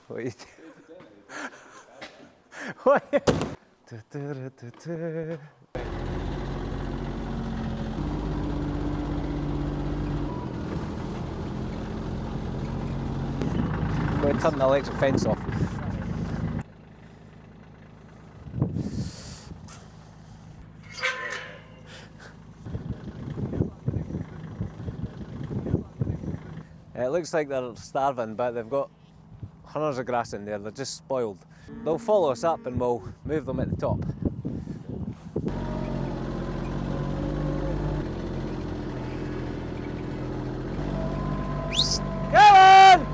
What are you doing? What? I'm going to turn the electric fence off. It looks like they're starving, but they've got hundreds of grass in there, they're just spoiled. They'll follow us up and we'll move them at the top. Come on!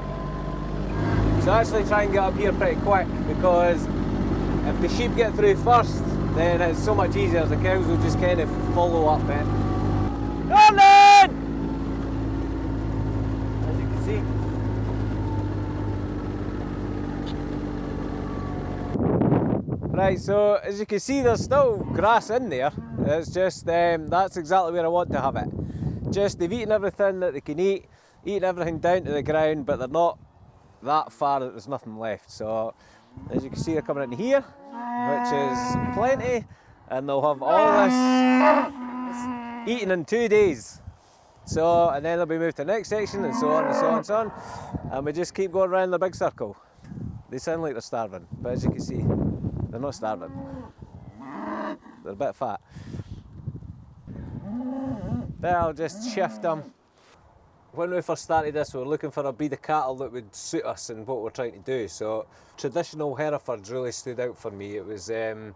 So actually try and get up here pretty quick, because if the sheep get through first, then it's so much easier. The cows will just kind of follow up it. Come on! As you can see. Right, so as you can see, there's still grass in there. It's just, that's exactly where I want to have it. Just, they've eaten everything that they can eat, eaten everything down to the ground, but they're not that far that there's nothing left. So, as you can see, they're coming in here, which is plenty, and they'll have all this eaten in 2 days. So, and then they'll be moved to the next section, and so on and so on and so on, and we just keep going around the big circle. They sound like they're starving, but as you can see, they're not starving. They're a bit fat. Then I'll just shift them. When we first started this, we were looking for a breed of cattle that would suit us and what we're trying to do. So traditional Herefords really stood out for me. It was, they're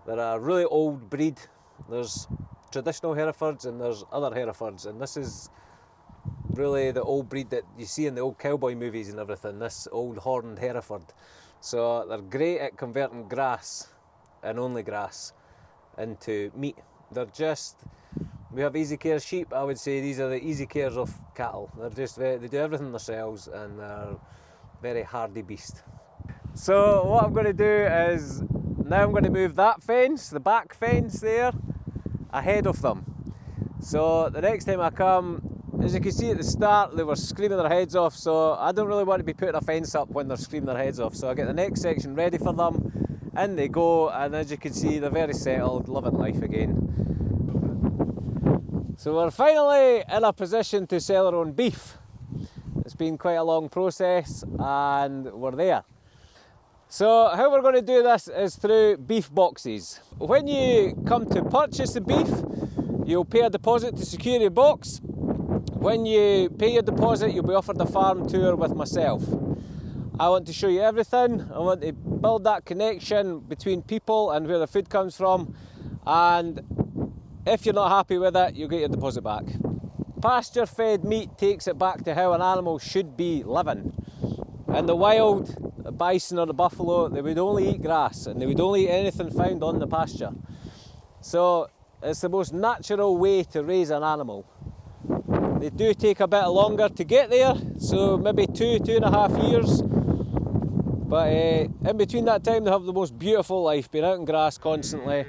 a really old breed. There's traditional Herefords and there's other Herefords, and this is really the old breed that you see in the old cowboy movies and everything, this old horned Hereford. So they're great at converting grass, and only grass, into meat. They're just, we have easy care sheep, I would say these are the easy cares of cattle. They're just, they do everything themselves, and they're very hardy beast. So what I'm going to do is, now I'm going to move that fence, the back fence there, ahead of them. So the next time I come, as you can see at the start, they were screaming their heads off, so I don't really want to be putting a fence up when they're screaming their heads off. So I get the next section ready for them, in they go, and as you can see, they're very settled, loving life again. So we're finally in a position to sell our own beef. It's been quite a long process, and we're there. So how we're going to do this is through beef boxes. When you come to purchase the beef, you'll pay a deposit to secure your box. When you pay your deposit, you'll be offered a farm tour with myself. I want to show you everything. I want to build that connection between people and where the food comes from. And if you're not happy with it, you'll get your deposit back. Pasture-fed meat takes it back to how an animal should be living. In the wild, the bison or the buffalo, they would only eat grass, and they would only eat anything found on the pasture. So it's the most natural way to raise an animal. They do take a bit longer to get there, so maybe 2.5 years. But in between that time, they have the most beautiful life, being out in grass constantly,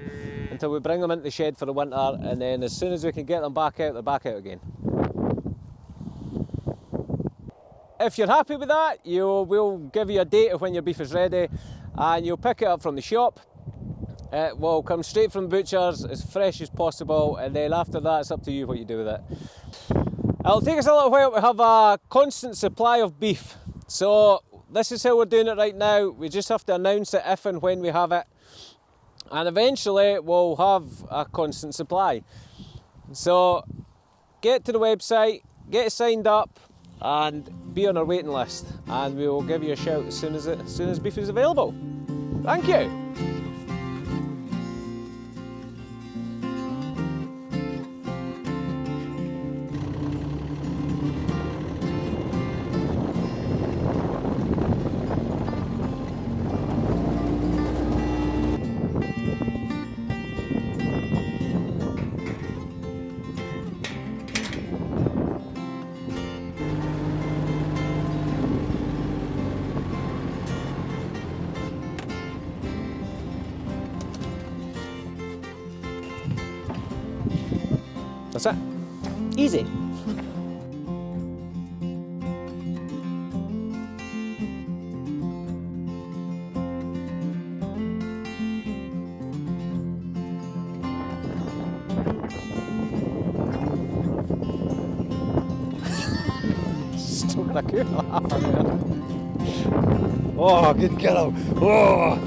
until we bring them into the shed for the winter, and then as soon as we can get them back out, they're back out again. If you're happy with that, we'll give you a date of when your beef is ready, and you'll pick it up from the shop. It will come straight from the butchers, as fresh as possible, and then after that, it's up to you what you do with it. It'll take us a little while to have a constant supply of beef. So this is how we're doing it right now. We just have to announce it if and when we have it. And eventually we'll have a constant supply. So get to the website, get signed up, and be on our waiting list. And we will give you a shout as soon as beef is available. Thank you. That's it. Easy. a cool laugh there. Oh, good girl. Oh.